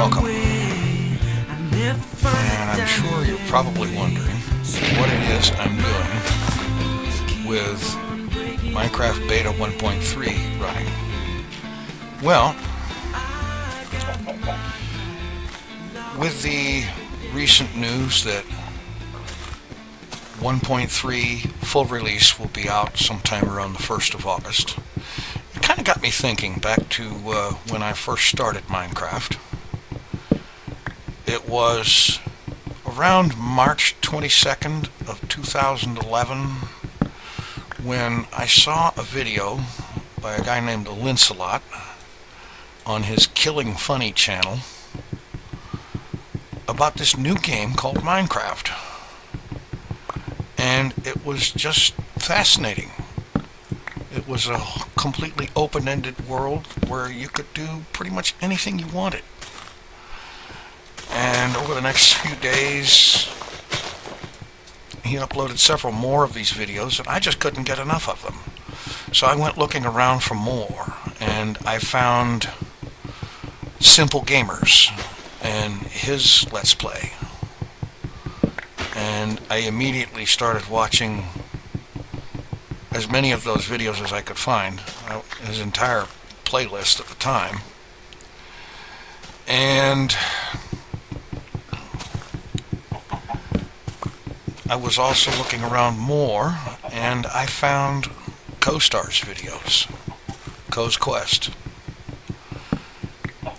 welcome. And I'm sure you're probably wondering what it is I'm doing with Minecraft Beta 1.3 running. Well, with the recent news that 1.3 full release will be out sometime around the 1st of August, it kind of got me thinking back to when I first started Minecraft. It was around March 22nd of 2011 when I saw a video by a guy named Lincelot on his Killing Funny channel about this new game called Minecraft. And it was just fascinating. It was a completely open-ended world where you could do pretty much anything you wanted. And over the next few days, he uploaded several more of these videos, and I just couldn't get enough of them. So I went looking around for more, and I found SimpleGamerz and his Let's Play. And I immediately started watching as many of those videos as I could find, his entire playlist at the time. And I was also looking around more, and I found Coestar's videos, Co's Quest.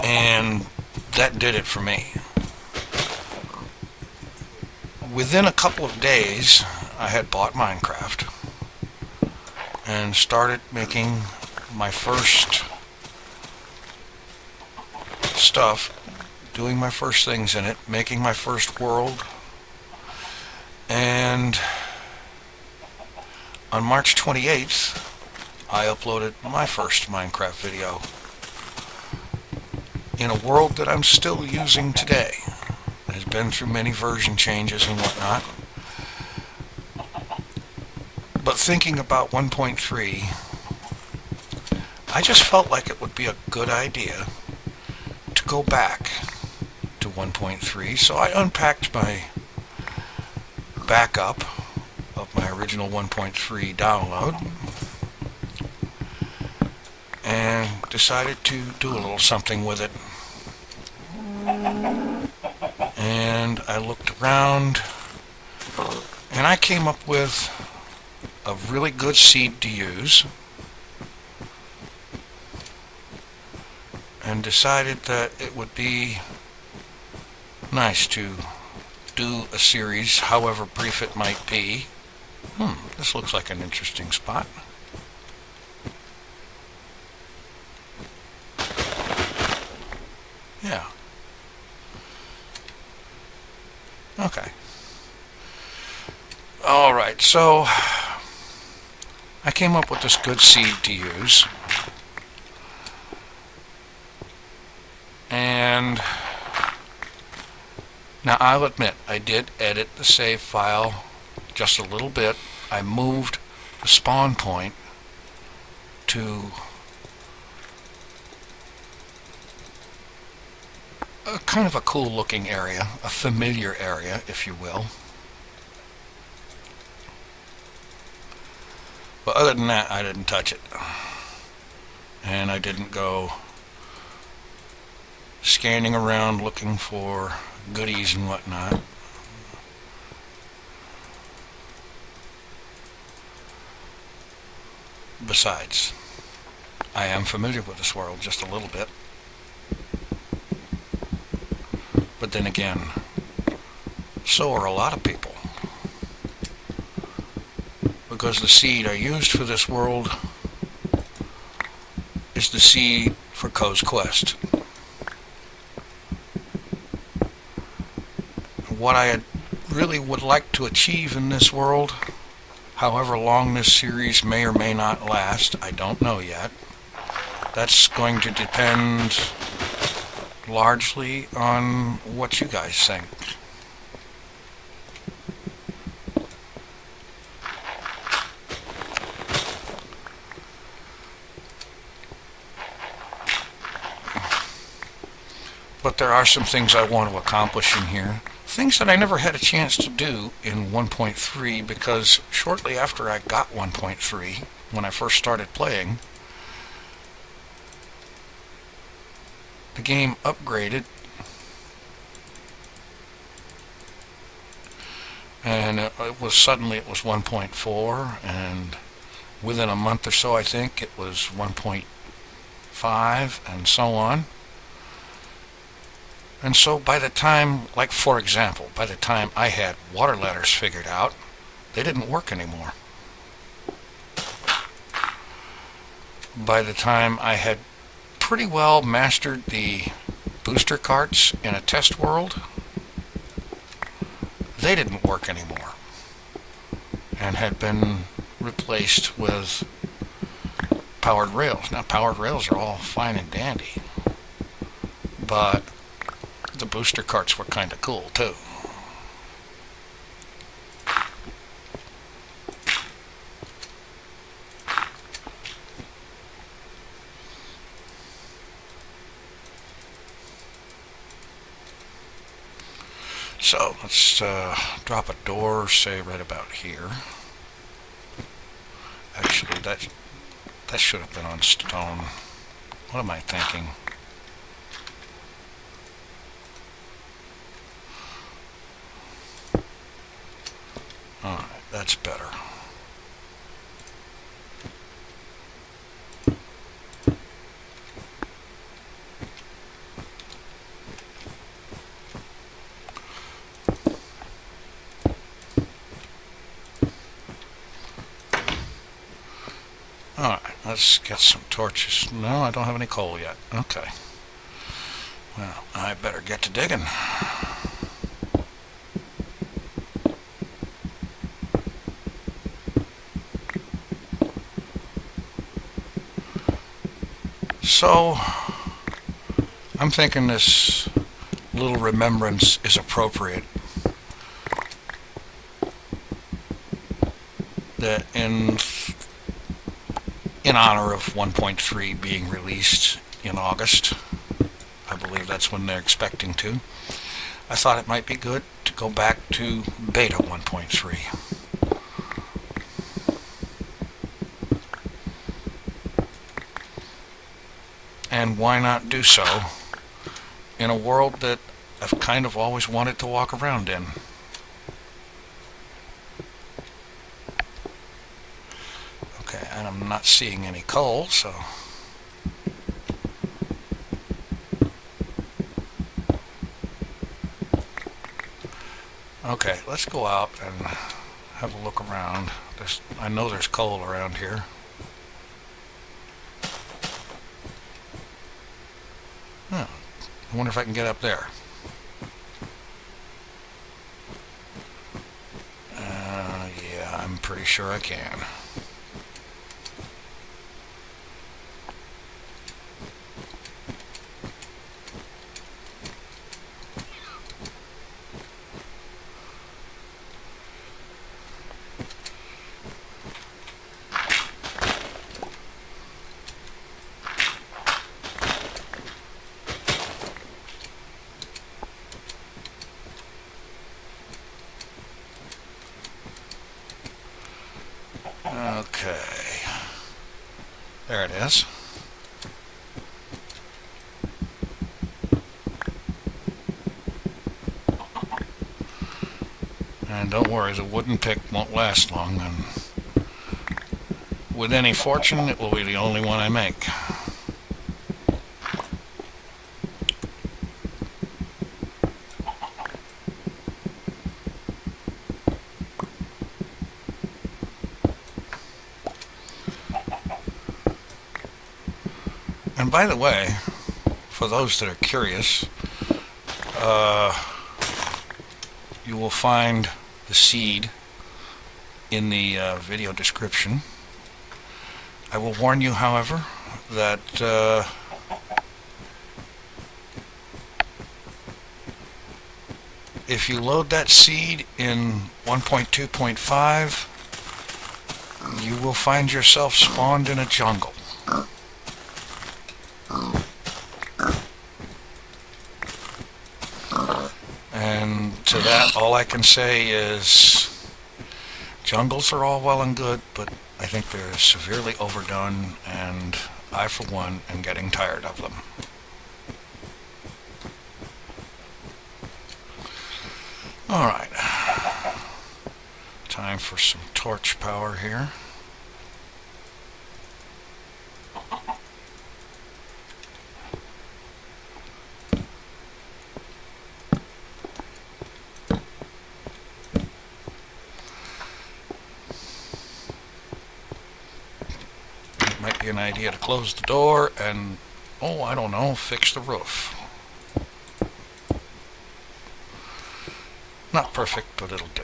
And that did it for me. Within a couple of days, I had bought Minecraft and started making my first stuff, doing my first things in it, making my first world. And on March 28th, I uploaded my first Minecraft video in a world that I'm still using today. It has been through many version changes and whatnot. But thinking about 1.3, I just felt like it would be a good idea to go back to 1.3. So I unpacked my backup of my original 1.3 download and decided to do a little something with it. And I looked around and I came up with a really good seed to use, and decided that it would be nice to do a series, however brief it might be. This looks like an interesting spot. Yeah. Okay. Alright, so I came up with this good seed to use. And now I'll admit, I did edit the save file just a little bit. I moved the spawn point to a kind of a cool looking area, a familiar area, if you will. But other than that, I didn't touch it. And I didn't go scanning around looking for goodies and whatnot. Besides, I am familiar with this world just a little bit. But then again, so are a lot of people. Because the seed I used for this world is the seed for Co's Quest. What I really would like to achieve in this world, however long this series may or may not last, I don't know yet. That's going to depend largely on what you guys think. But there are some things I want to accomplish in here. Things that I never had a chance to do in 1.3 because shortly after I got 1.3, when I first started playing, the game upgraded and it was 1.4, and within a month or so I think it was 1.5 and so on. And so by the time, like for example, by the time I had water ladders figured out, they didn't work anymore. By the time I had pretty well mastered the booster carts in a test world, they didn't work anymore and had been replaced with powered rails. Now, powered rails are all fine and dandy, but the booster carts were kind of cool too. So let's drop a door, say right about here. Actually, that should have been on stone. What am I thinking? Alright, that's better. Alright, let's get some torches. No, I don't have any coal yet. Okay. Well, I better get to digging. So, I'm thinking this little remembrance is appropriate. That in honor of 1.3 being released in August, I believe that's when they're expecting to, I thought it might be good to go back to beta 1.3. And why not do so in a world that I've kind of always wanted to walk around in? Okay, and I'm not seeing any coal, so... Okay, let's go out and have a look around. I know there's coal around here. Oh, I wonder if I can get up there. Yeah, I'm pretty sure I can. Okay, there it is. And don't worry, the wooden pick won't last long, and with any fortune, it will be the only one I make. And by the way, for those that are curious, you will find the seed in the video description. I will warn you, however, that if you load that seed in 1.2.5, you will find yourself spawned in a jungle. And to that, all I can say is jungles are all well and good, but I think they're severely overdone, and I, for one, am getting tired of them. Alright. Time for some torch power here. Might be an idea to close the door and, oh, I don't know, fix the roof. Not perfect, but it'll do.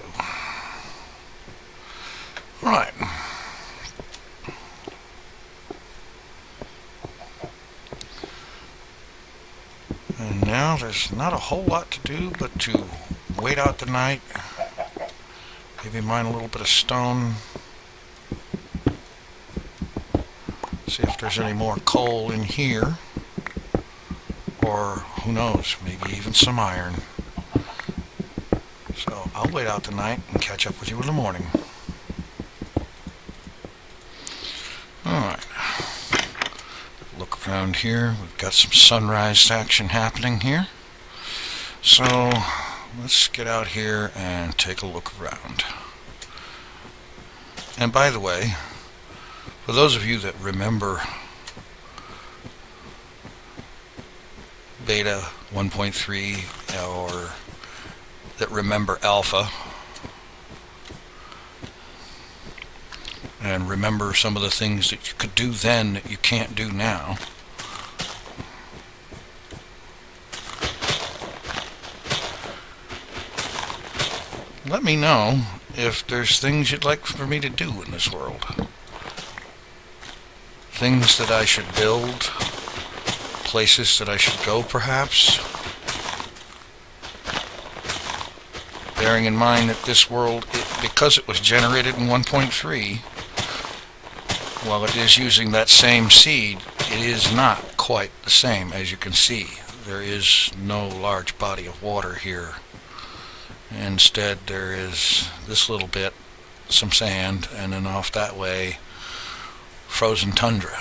Right. And now there's not a whole lot to do but to wait out the night. Maybe mine a little bit of stone. See if there's any more coal in here, or who knows, maybe even some iron. So I'll wait out the night and catch up with you in the morning. Alright, look around here, we've got some sunrise action happening here. So let's get out here and take a look around. And by the way, for those of you that remember Beta 1.3 or that remember Alpha and remember some of the things that you could do then that you can't do now, let me know if there's things you'd like for me to do in this world. Things that I should build, places that I should go perhaps. Bearing in mind that this world, because it was generated in 1.3, while it is using that same seed, it is not quite the same. As you can see, there is no large body of water here. Instead, there is this little bit, some sand, and then off that way, frozen tundra.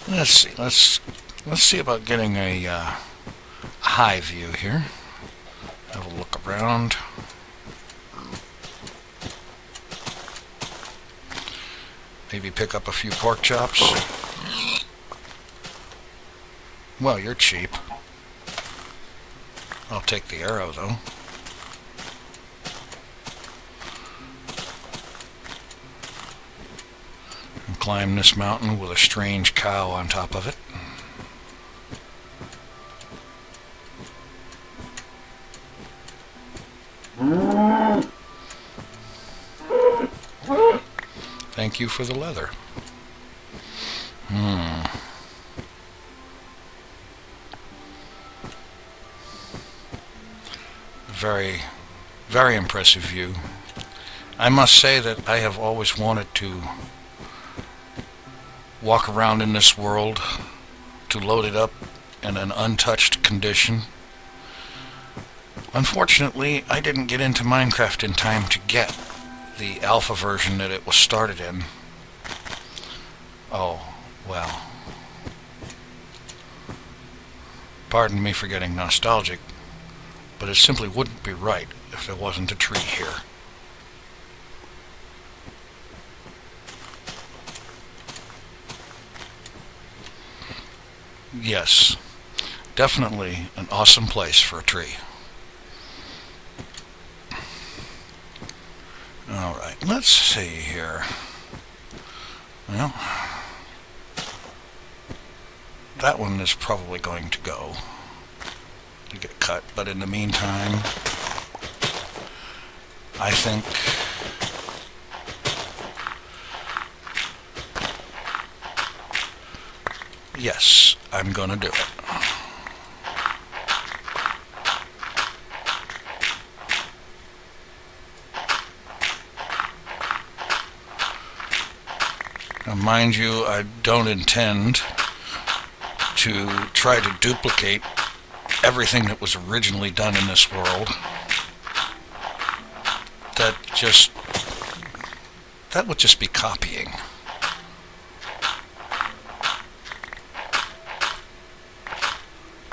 Let's see. Let's see about getting a high view here. Have a look around. Maybe pick up a few pork chops. Well, you're cheap. I'll take the arrow, though. And climb this mountain with a strange cow on top of it. Thank you for the leather. Very, very impressive view. I must say that I have always wanted to walk around in this world, to load it up in an untouched condition. Unfortunately, I didn't get into Minecraft in time to get the alpha version that it was started in. Oh, well. Pardon me for getting nostalgic, but it simply wouldn't be right if there wasn't a tree here. Yes, definitely an awesome place for a tree. Alright, let's see here. Well, that one is probably going to go to get cut, but in the meantime, I think yes, I'm gonna do it. Now, mind you, I don't intend to try to duplicate everything that was originally done in this world. That would just be copying.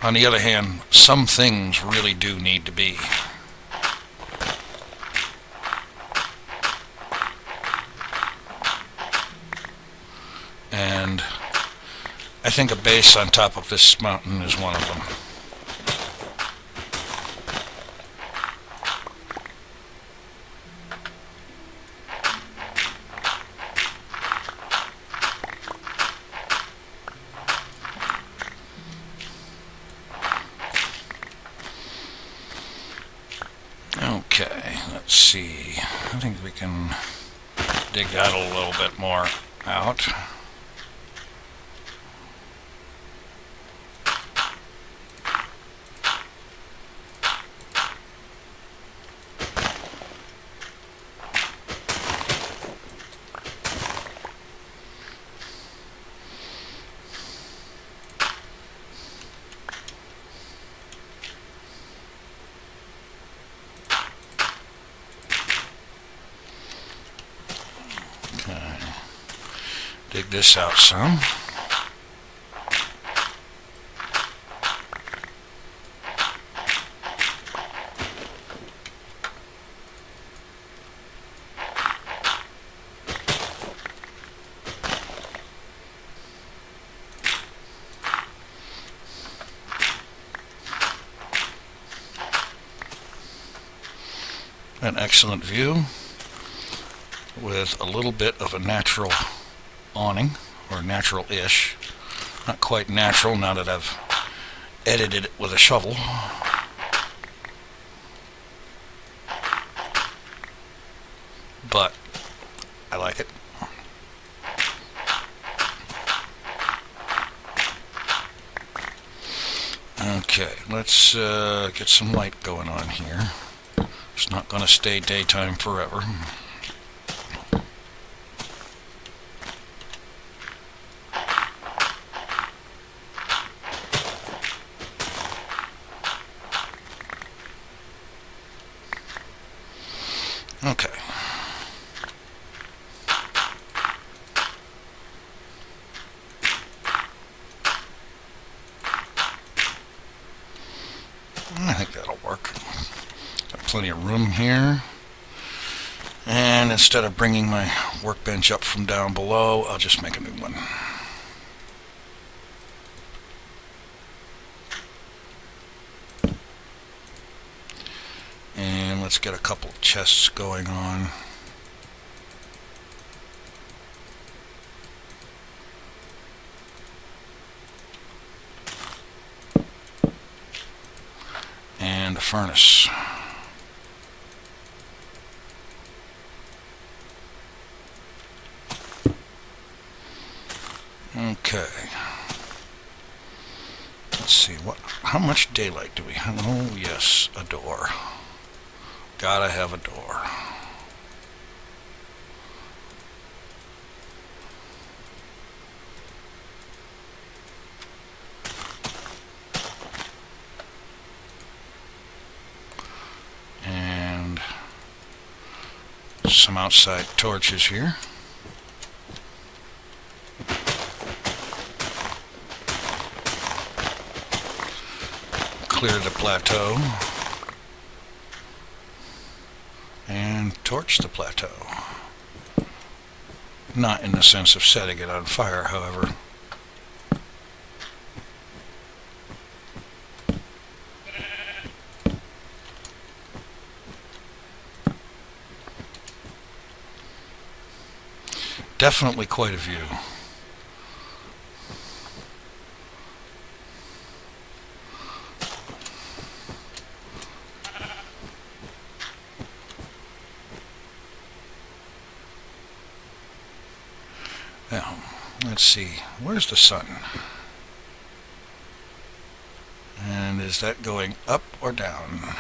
On the other hand, some things really do need to be. And I think a base on top of this mountain is one of them. Okay, let's see. I think we can dig that a little bit more out. Dig this out some. An excellent view with a little bit of a natural awning, or natural-ish. Not quite natural now that I've edited it with a shovel. But I like it. Okay, let's get some light going on here. It's not going to stay daytime forever. Okay. I think that'll work. Got plenty of room here. And instead of bringing my workbench up from down below, I'll just make a new one. And let's get a couple chests going on. And a furnace. Okay. Let's see, how much daylight do we have? Oh yes, a door. Gotta have a door. And some outside torches here. Clear the plateau and torch the plateau. Not in the sense of setting it on fire, however. Definitely quite a view. Now, let's see, where's the sun? And is that going up or down?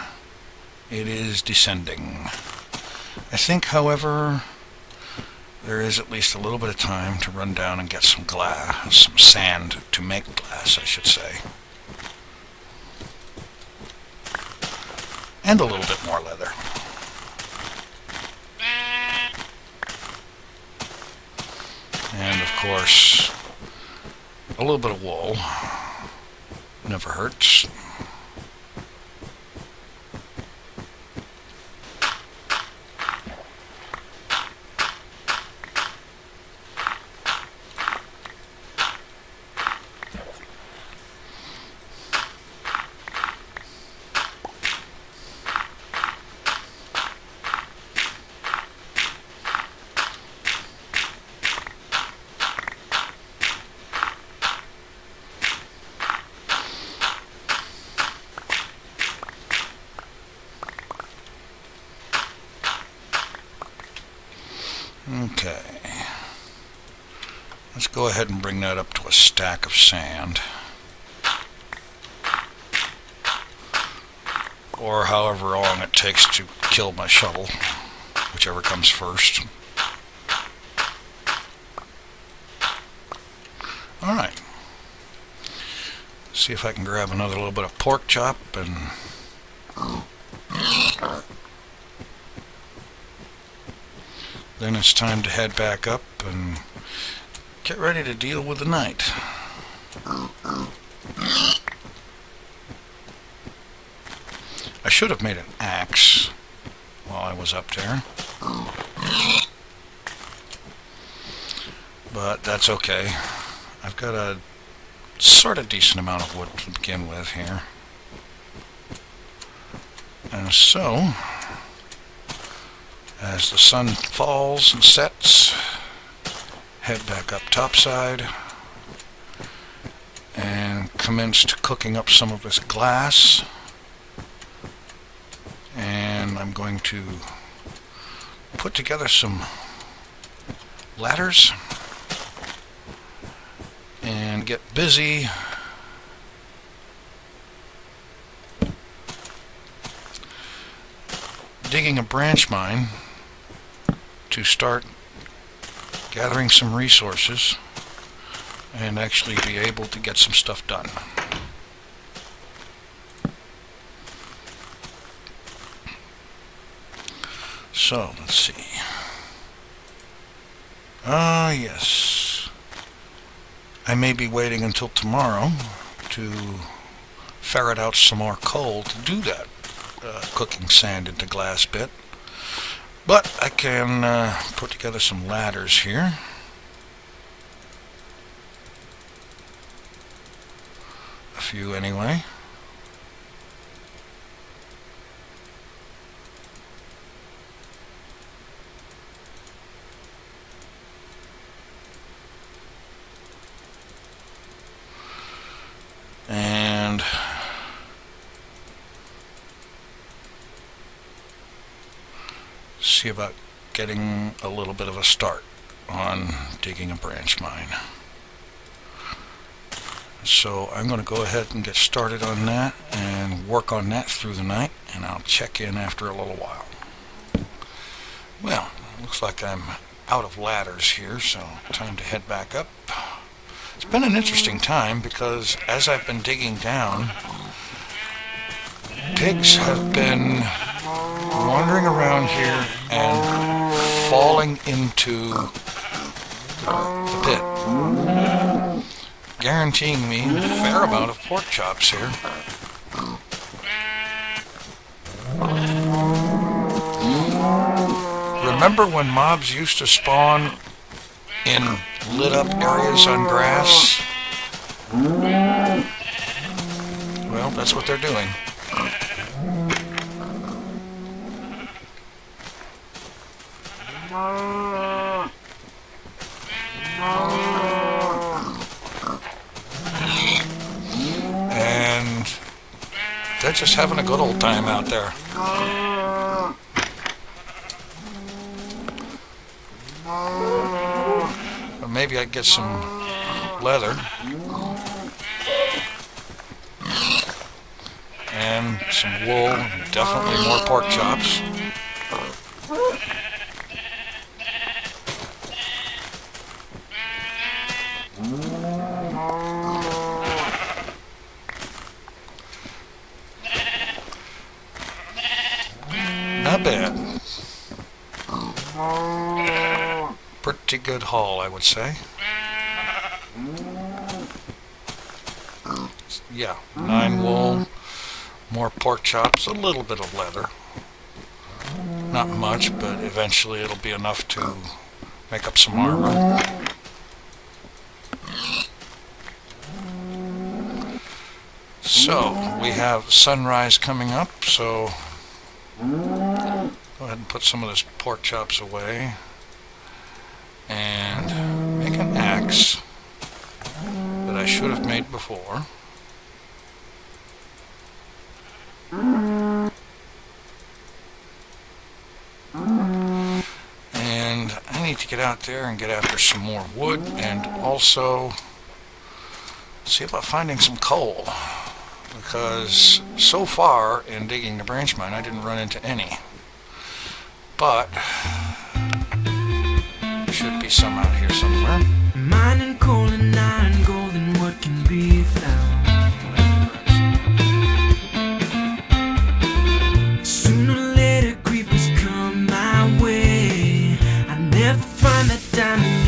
It is descending. I think, however, there is at least a little bit of time to run down and get some glass, some sand to make glass, I should say. And a little bit more leather. And of course, a little bit of wool. Never hurts. Okay, let's go ahead and bring that up to a stack of sand, or however long it takes to kill my shovel, whichever comes first. Alright, see if I can grab another little bit of pork chop and then it's time to head back up and get ready to deal with the night. I should have made an axe while I was up there, but that's okay. I've got a sort of decent amount of wood to begin with here. And so, as the sun falls and sets, head back up topside and commenced cooking up some of this glass. And I'm going to put together some ladders and get busy digging a branch mine to start gathering some resources and actually be able to get some stuff done. So, let's see. Yes. I may be waiting until tomorrow to ferret out some more coal to do that cooking sand into glass bit. But I can put together some ladders here. A few anyway. And see about getting a little bit of a start on digging a branch mine. So I'm going to go ahead and get started on that and work on that through the night, and I'll check in after a little while. Well, looks like I'm out of ladders here, so time to head back up. It's been an interesting time because as I've been digging down, pigs have been wandering around here and falling into the pit, guaranteeing me a fair amount of pork chops here. Remember when mobs used to spawn in lit up areas on grass? Well, that's what they're doing. And they're just having a good old time out there. Or maybe I'd get some leather and some wool, and definitely more pork chops. Pretty good haul, I would say. Yeah, 9 wool, more pork chops, a little bit of leather. Not much, but eventually it'll be enough to make up some armor. So, we have sunrise coming up, so go ahead and put some of this pork chops away and make an axe that I should have made before. And I need to get out there and get after some more wood and also see about finding some coal, because so far in digging the branch mine I didn't run into any, but there should be some out here somewhere. Mining coal and iron, gold, and what can be found. Sooner or later creepers come my way. I never find that diamond